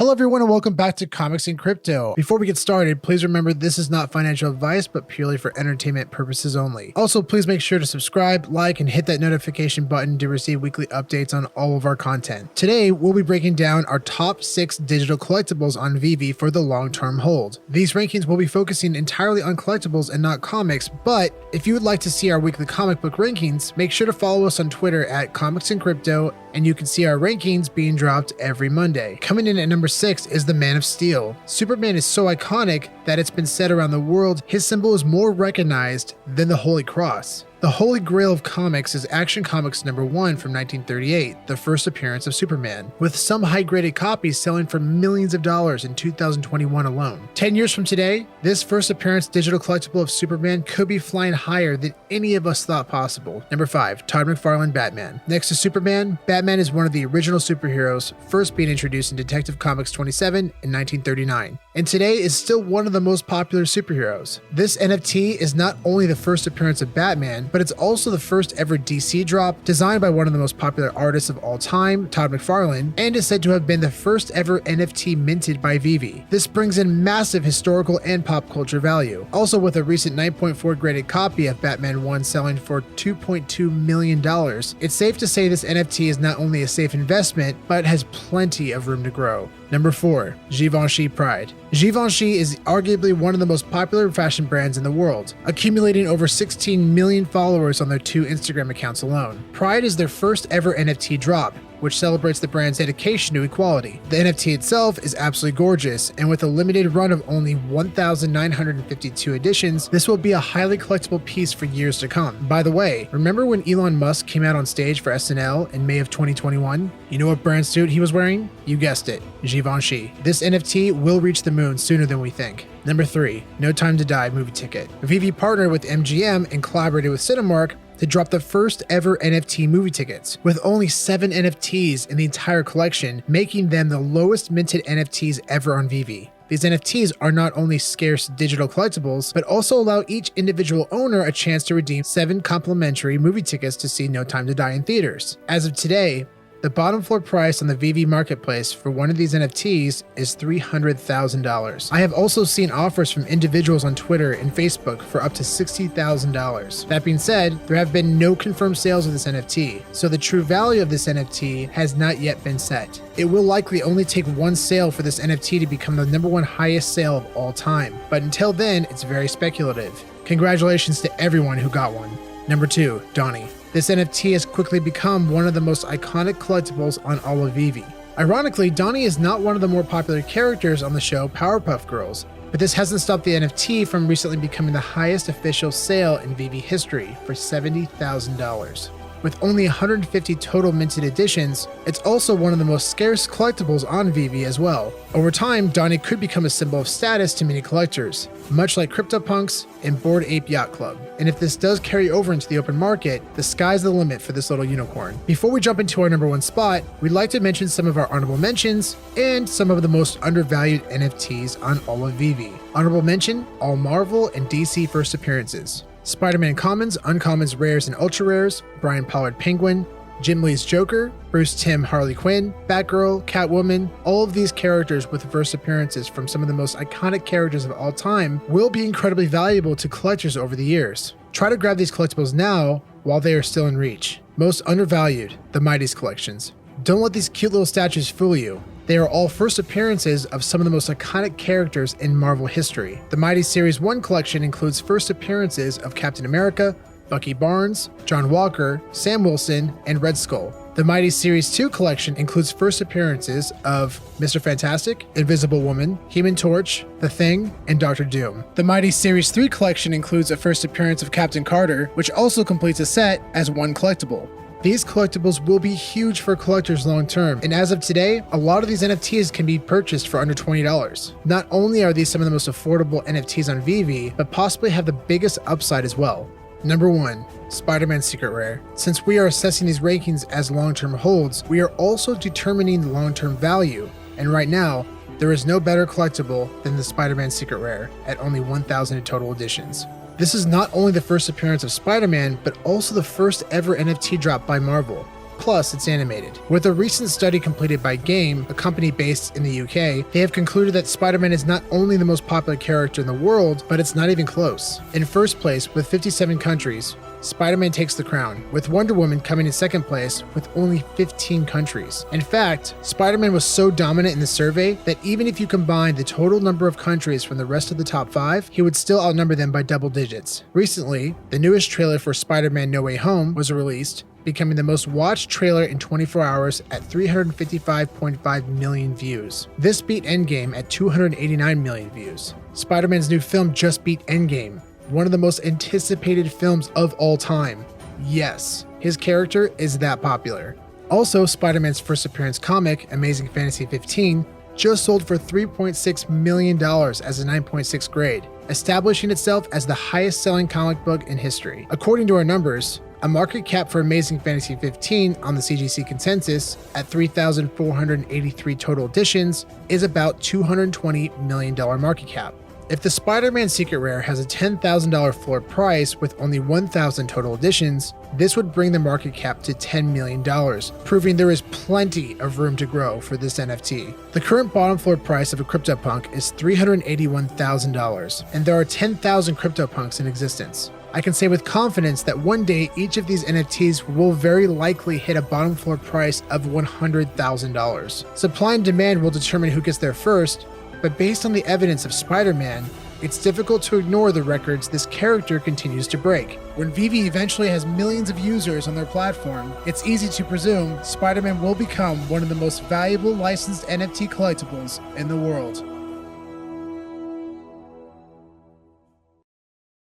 Hello everyone and welcome back to Comics and Crypto. Before we get started, please remember this is not financial advice, but purely for entertainment purposes only. Also, please make sure to subscribe, like, and hit that notification button to receive weekly updates on all of our content. Today, we'll be breaking down our top 6 digital collectibles on VeVe for the long-term hold. These rankings will be focusing entirely on collectibles and not comics, but if you would like to see our weekly comic book rankings, make sure to follow us on Twitter at comicsandcrypto, and you can see our rankings being dropped every Monday. Coming in at number 6 is the Man of Steel. Superman is so iconic that it's been said around the world his symbol is more recognized than the Holy Cross. The Holy Grail of comics is Action Comics #1 from 1938, the first appearance of Superman, with some high-graded copies selling for millions of dollars in 2021 alone. 10 years from today, this first appearance digital collectible of Superman could be flying higher than any of us thought possible. Number 5, Todd McFarlane Batman. Next to Superman, Batman is one of the original superheroes, first being introduced in Detective Comics 27 in 1939, and today is still one of the most popular superheroes. This NFT is not only the first appearance of Batman, but it's also the first ever DC drop, designed by one of the most popular artists of all time, Todd McFarlane, and is said to have been the first ever NFT minted by VeVe. This brings in massive historical and pop culture value. Also, with a recent 9.4 graded copy of Batman 1 selling for $2.2 million, it's safe to say this NFT is not only a safe investment, but has plenty of room to grow. Number 4, Givenchy Pride. Givenchy is arguably one of the most popular fashion brands in the world, accumulating over 16 million followers on their 2 Instagram accounts alone. Pride is their first ever NFT drop, which celebrates the brand's dedication to equality. The NFT itself is absolutely gorgeous, and with a limited run of only 1,952 editions, this will be a highly collectible piece for years to come. By the way, remember when Elon Musk came out on stage for SNL in May of 2021? You know what brand suit he was wearing? You guessed it, Givenchy. This NFT will reach the moon sooner than we think. Number 3, No Time to Die movie ticket. VeVe partnered with MGM and collaborated with Cinemark to drop the first ever NFT movie tickets, with only 7 NFTs in the entire collection, making them the lowest minted NFTs ever on VeVe. These NFTs are not only scarce digital collectibles, but also allow each individual owner a chance to redeem 7 complimentary movie tickets to see No Time to Die in theaters. As of today, the bottom floor price on the VeVe marketplace for one of these NFTs is $300,000. I have also seen offers from individuals on Twitter and Facebook for up to $60,000. That being said, there have been no confirmed sales of this NFT, so the true value of this NFT has not yet been set. It will likely only take one sale for this NFT to become the #1 highest sale of all time, but until then, it's very speculative. Congratulations to everyone who got one. Number 2, Donnie. This NFT has quickly become one of the most iconic collectibles on all of VeVe. Ironically, Donnie is not one of the more popular characters on the show Powerpuff Girls, but this hasn't stopped the NFT from recently becoming the highest official sale in VeVe history for $70,000. With only 150 total minted editions, it's also one of the most scarce collectibles on VeVe as well. Over time, Donnie could become a symbol of status to many collectors, much like CryptoPunks and Bored Ape Yacht Club. And if this does carry over into the open market, the sky's the limit for this little unicorn. Before we jump into our #1 spot, we'd like to mention some of our honorable mentions and some of the most undervalued NFTs on all of VeVe. Honorable mention, all Marvel and DC first appearances. SpiderMan Commons, Uncommons, Rares, and Ultra Rares, Brian Pollard Penguin, Jim Lee's Joker, Bruce Timm Harley Quinn, Batgirl, Catwoman, all of these characters with first appearances from some of the most iconic characters of all time will be incredibly valuable to collectors over the years. Try to grab these collectibles now while they are still in reach. Most undervalued, the Mightiest Collections. Don't let these cute little statues fool you. They are all first appearances of some of the most iconic characters in Marvel history. The Mighty Series 1 collection includes first appearances of Captain America, Bucky Barnes, John Walker, Sam Wilson, and Red Skull. The Mighty Series 2 collection includes first appearances of Mr. Fantastic, Invisible Woman, Human Torch, The Thing, and Doctor Doom. The Mighty Series 3 collection includes a first appearance of Captain Carter, which also completes a set as one collectible. These collectibles will be huge for collectors long term, and as of today, a lot of these NFTs can be purchased for under $20. Not only are these some of the most affordable NFTs on VeVe, but possibly have the biggest upside as well. Number 1, SpiderMan Secret Rare. Since we are assessing these rankings as long-term holds, we are also determining the long-term value, and right now, there is no better collectible than the SpiderMan Secret Rare at only 1,000 in total editions. This is not only the first appearance of Spider-Man, but also the first ever NFT drop by Marvel. plus it's animated. With a recent study completed by Game, a company based in the UK, they have concluded that Spider-Man is not only the most popular character in the world, but it's not even close. In first place, with 57 countries, Spider-Man takes the crown, with Wonder Woman coming in second place with only 15 countries. In fact, Spider-Man was so dominant in the survey that even if you combine the total number of countries from the rest of the top 5, he would still outnumber them by double digits. Recently, the newest trailer for Spider-Man No Way Home was released, becoming the most watched trailer in 24 hours at 355.5 million views. This beat Endgame at 289 million views. Spider-Man's new film just beat Endgame, one of the most anticipated films of all time. Yes, his character is that popular. Also, Spider-Man's first appearance comic, Amazing Fantasy 15, just sold for $3.6 million as a 9.6 grade, establishing itself as the highest selling comic book in history. According to our numbers, a market cap for Amazing Fantasy 15 on the CGC consensus at 3,483 total editions is about $220 million market cap. If the Spider-Man Secret Rare has a $10,000 floor price with only 1,000 total editions, this would bring the market cap to $10 million, proving there is plenty of room to grow for this NFT. The current bottom floor price of a CryptoPunk is $381,000, and there are 10,000 CryptoPunks in existence. I can say with confidence that one day each of these NFTs will very likely hit a bottom floor price of $100,000. Supply and demand will determine who gets there first, but based on the evidence of Spider-Man, it's difficult to ignore the records this character continues to break. When VeVe eventually has millions of users on their platform, it's easy to presume Spider-Man will become one of the most valuable licensed NFT collectibles in the world.